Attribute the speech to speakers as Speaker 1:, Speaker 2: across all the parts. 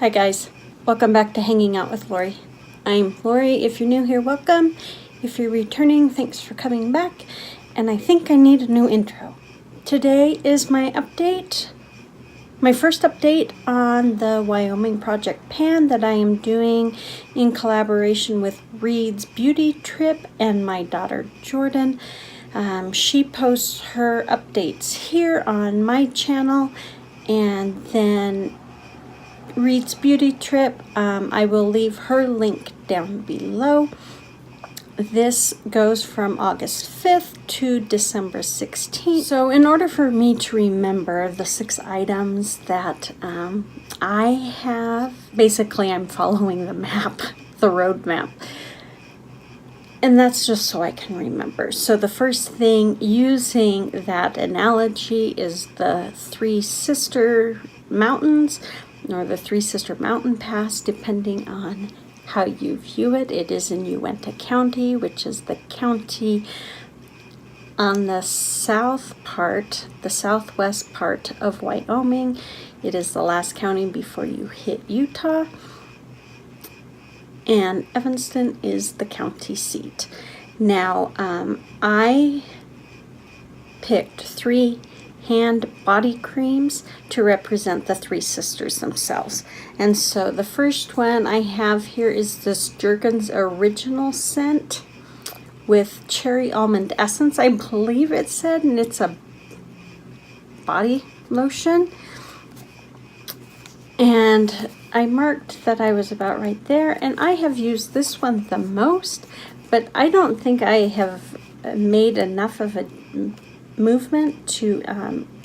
Speaker 1: Hi guys, welcome back to Hanging Out with Lori. I'm Lori. If you're new here, welcome. If you're returning, thanks for coming back. And I think I need a new intro. Today is my update, my first update on the Wyoming project pan that I am doing in collaboration with Reads Beauty Tripp and my daughter Jordin. She posts her updates here on my channel, and then Reads Beauty Tripp, I will leave her link down below. This goes from August 5th to December 16th. So in order for me to remember the 6 items that I have, basically I'm following the map, the road map. And that's just so I can remember. So the first thing, using that analogy, is the Three Sister Mountains, or the Three Sister Mountain Pass, depending on how you view it. It is in Uinta County, which is the county on the south part, the southwest part of Wyoming. It is the last county before you hit Utah. And Evanston is the county seat. Now, I picked 3 hand body creams to represent the 3 sisters themselves. And so the first one I have here is this Jordin's Original Scent with cherry almond essence, I believe it said, and it's a body lotion. And I marked that I was about right there, and I have used this one the most, but I don't think I have made enough of a movement to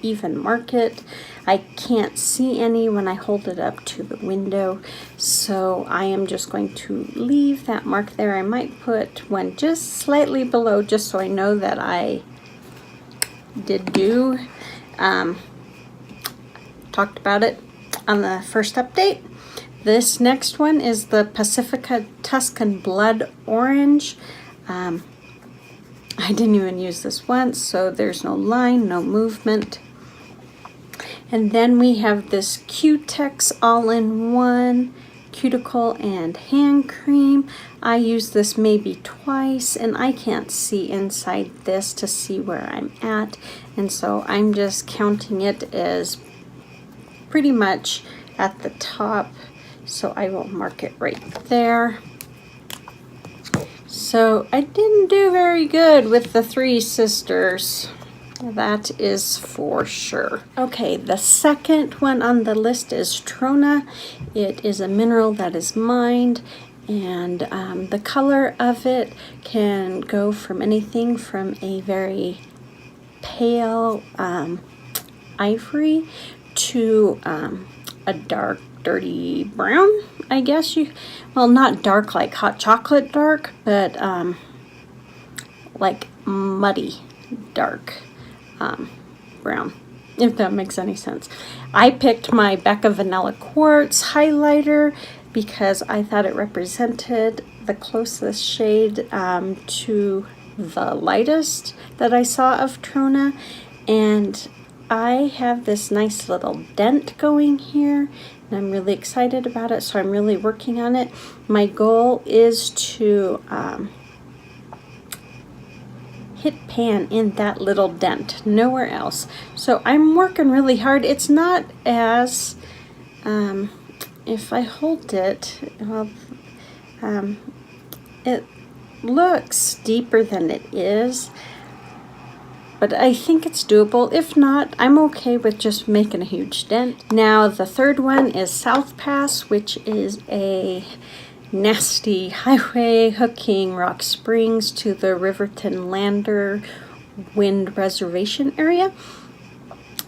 Speaker 1: even mark it. I can't see any when I hold it up to the window, so I am just going to leave that mark there. I might put one just slightly below, just so I know that I did do talked about it on the first update. This next one is the Pacifica Tuscan Blood Orange. I didn't even use this once, so there's no line, no movement. And then we have this Cutex All-in-One Cuticle and Hand Cream. I used this maybe twice, and I can't see inside this to see where I'm at. And so I'm just counting it as pretty much at the top. So I will mark it right there. So I didn't do very good with the 3 sisters. That is for sure. Okay, the second one on the list is Trona. It is a mineral that is mined, and the color of it can go from anything from a very pale ivory to a dark dirty brown, I guess well, not dark like hot chocolate dark, but like muddy dark brown, if that makes any sense. I picked my Becca Vanilla Quartz highlighter because I thought it represented the closest shade to the lightest that I saw of Trona, and I have this nice little dent going here, and I'm really excited about it, so I'm really working on it. My goal is to hit pan in that little dent, nowhere else. So I'm working really hard. It's not as, if I hold it, well, it looks deeper than it is, but I think it's doable. If not, I'm okay with just making a huge dent. Now the third one is South Pass, which is a nasty highway hooking Rock Springs to the Riverton Lander Wind Reservation area.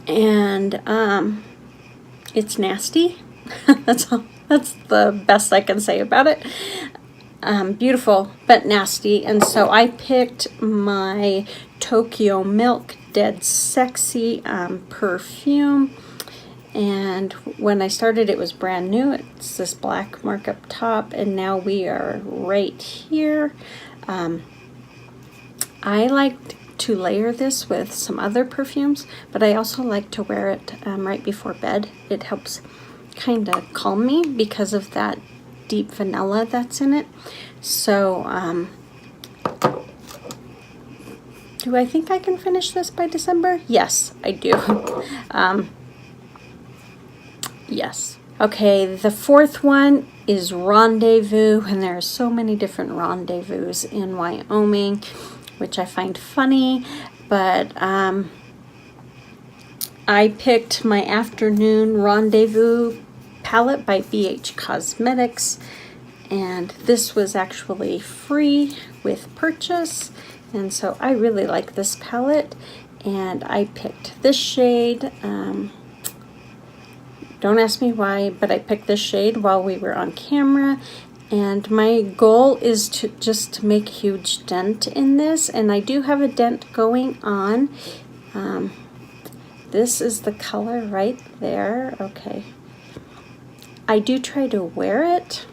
Speaker 1: And it's nasty. That's the best I can say about it. Beautiful but nasty, and so I picked my Tokyo Milk Dead Sexy perfume, and when I started it was brand new. It's this black mark up top, and now we are right here. I like to layer this with some other perfumes, but I also like to wear it right before bed. It helps kind of calm me because of that deep vanilla that's in it. So, do I think I can finish this by December? Yes, I do. Yes. Okay, the fourth one is Rendezvous, and there are so many different rendezvous in Wyoming, which I find funny, but I picked my Afternoon Rendezvous palette by BH Cosmetics, and this was actually free with purchase, and so I really like this palette, and I picked this shade. Don't ask me why, but I picked this shade while we were on camera, and my goal is to just make a huge dent in this, and I do have a dent going on. This is the color right there. Okay. I do try to wear it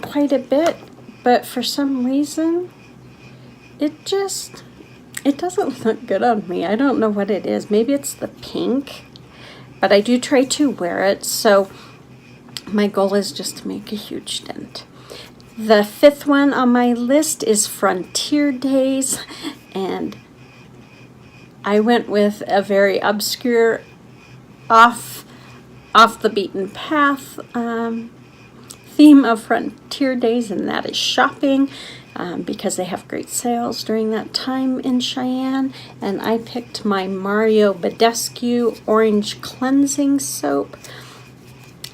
Speaker 1: quite a bit, but for some reason, it doesn't look good on me. I don't know what it is. Maybe it's the pink, but I do try to wear it, so my goal is just to make a huge dent. The fifth one on my list is Frontier Days, and I went with a very obscure, off the beaten path theme of Frontier Days, and that is shopping, because they have great sales during that time in Cheyenne. And I picked my Mario Badescu Orange Cleansing Soap,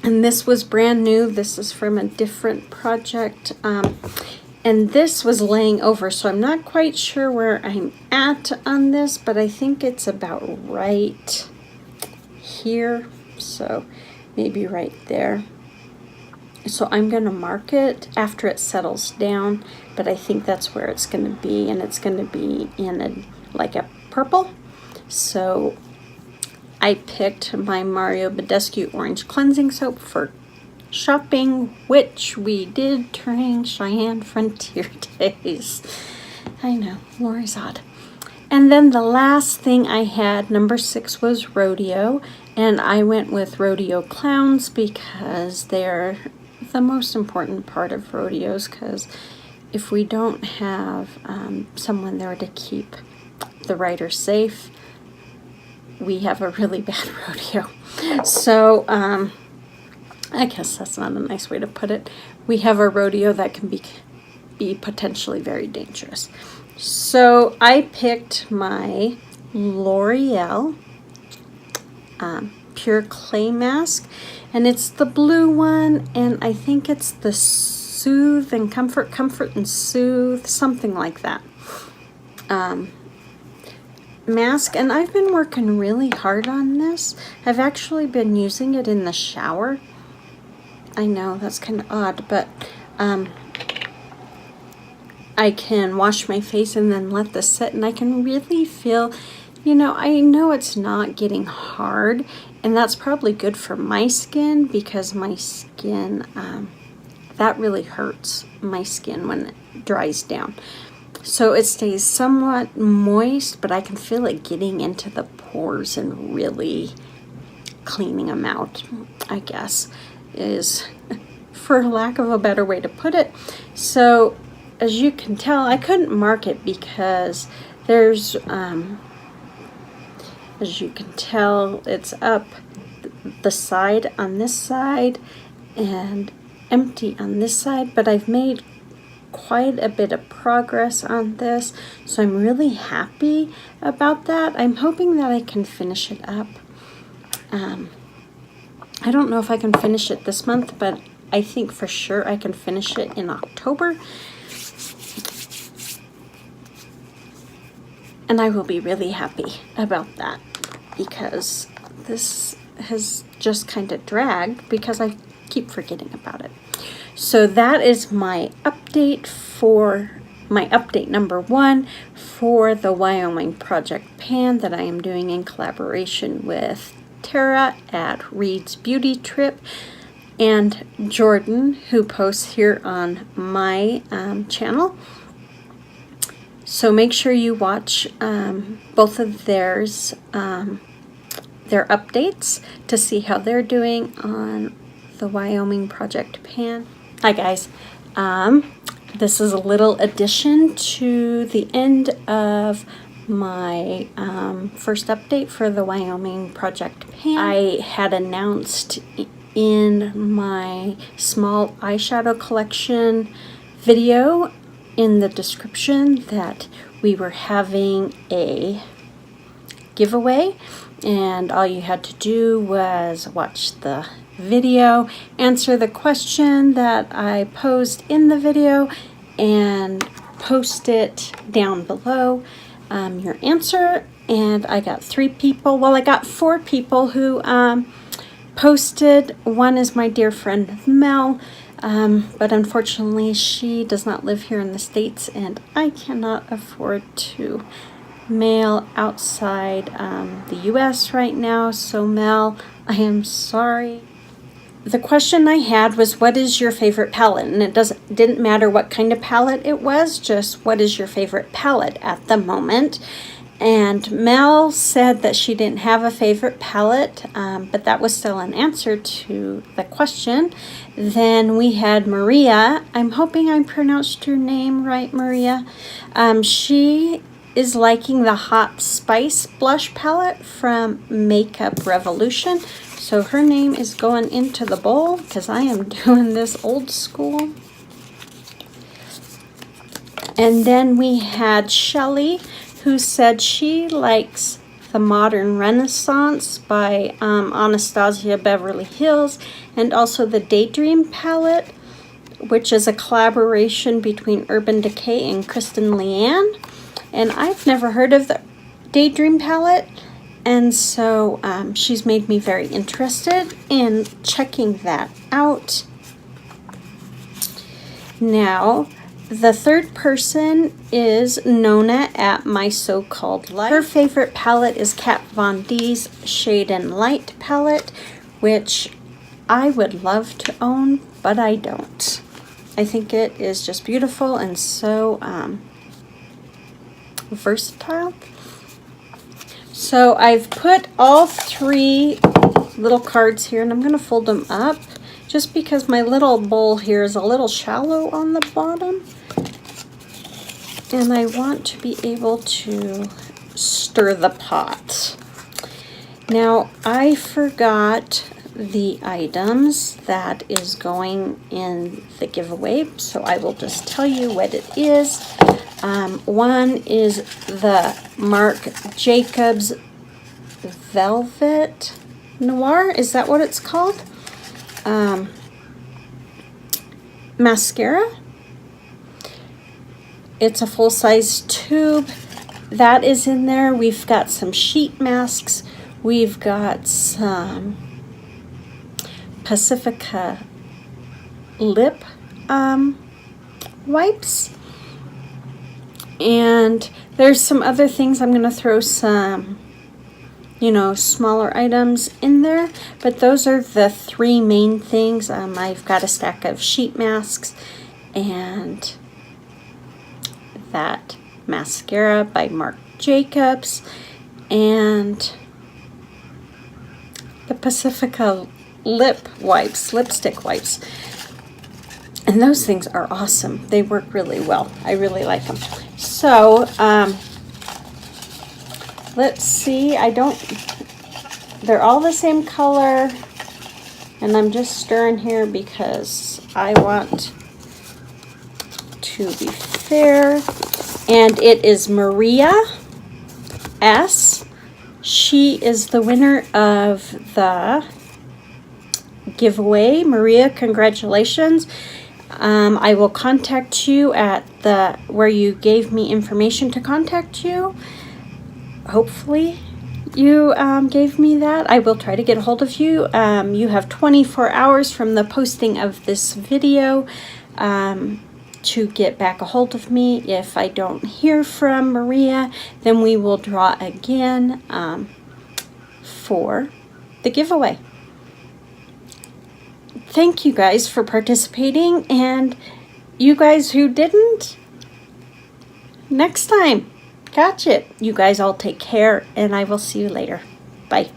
Speaker 1: and this was brand new. This is from a different project, and this was laying over, so I'm not quite sure where I'm at on this, but I think it's about right here, so maybe right there. So I'm going to mark it after it settles down, but I think that's where it's going to be, and it's going to be in like a purple. So I picked my Mario Badescu Orange Cleansing Soap for shopping, which we did during Cheyenne Frontier Days. I know, Lori's odd. And then the last thing I had, number 6, was Rodeo, and I went with Rodeo Clowns because they're the most important part of rodeos, because if we don't have someone there to keep the rider safe, we have a really bad rodeo. So I guess that's not a nice way to put it. We have a rodeo that can be potentially very dangerous. So I picked my L'Oreal Pure Clay Mask, and it's the blue one, and I think it's the Soothe and Comfort and Soothe, something like that mask. And I've been working really hard on this. I've actually been using it in the shower. I know that's kind of odd, but I can wash my face and then let this sit, and I can really feel, I know it's not getting hard, and that's probably good for my skin, because my skin, that really hurts my skin when it dries down. So it stays somewhat moist, but I can feel it getting into the pores and really cleaning them out, I guess, is for lack of a better way to put it. So as you can tell, I couldn't mark it because there's, as you can tell, it's up the side on this side and empty on this side, but I've made quite a bit of progress on this, so I'm really happy about that. I'm hoping that I can finish it up. I don't know if I can finish it this month, but I think for sure I can finish it in October. And I will be really happy about that, because this has just kind of dragged because I keep forgetting about it. So that is my update number 1 for the Wyoming Project Pan that I am doing in collaboration with Tara at Reads Beauty Tripp and Jordin, who posts here on my channel. So make sure you watch both of theirs their updates to see how they're doing on the Wyoming project pan. Hi guys, this is a little addition to the end of my first update for the Wyoming project pan. I had announced in my small eyeshadow collection video in the description that we were having a giveaway, and all you had to do was watch the video, answer the question that I posed in the video, and post it down below, your answer. And I got 3 people, well, I got 4 people who posted. One is my dear friend Mel, but unfortunately she does not live here in the States, and I cannot afford to mail outside the US right now. So Mel, I am sorry. The question I had was, what is your favorite palette? And it didn't matter what kind of palette it was, just what is your favorite palette at the moment. And Mel said that she didn't have a favorite palette, but that was still an answer to the question. Then we had Maria. I'm hoping I pronounced your name right, Maria. She is liking the Hot Spice blush palette from Makeup Revolution. So her name is going into the bowl because I am doing this old school. And then we had Shelly, who said she likes the Modern Renaissance by Anastasia Beverly Hills, and also the Daydream palette, which is a collaboration between Urban Decay and Kristen Leanne. And I've never heard of the Daydream palette, and so she's made me very interested in checking that out. Now, the third person is Nona at My So-Called Life. Her favorite palette is Kat Von D's Shade and Light palette, which I would love to own, but I don't. I think it is just beautiful and so versatile. So I've put all 3 little cards here, and I'm going to fold them up just because my little bowl here is a little shallow on the bottom, and I want to be able to stir the pot. Now, I forgot the items that is going in the giveaway, so I will just tell you what it is. One is the Marc Jacobs Velvet Noir, is that what it's called? Mascara. It's a full-size tube. That is in there. We've got some sheet masks. We've got some Pacifica lip wipes. And there's some other things. I'm going to throw some, smaller items in there. But those are the 3 main things. I've got a stack of sheet masks and that mascara by Marc Jacobs and the Pacifica lipstick wipes. And those things are awesome. They work really well. I really like them. So, let's see. They're all the same color. And I'm just stirring here because I want to be fair. And it is Maria S. She is the winner of the giveaway. Maria, congratulations. I will contact you at where you gave me information to contact you. Hopefully you gave me that. I will try to get a hold of you. You have 24 hours from the posting of this video to get back a hold of me. If I don't hear from Maria, then we will draw again for the giveaway. Thank you guys for participating, and you guys who didn't, next time, catch it. You guys all take care, and I will see you later. Bye.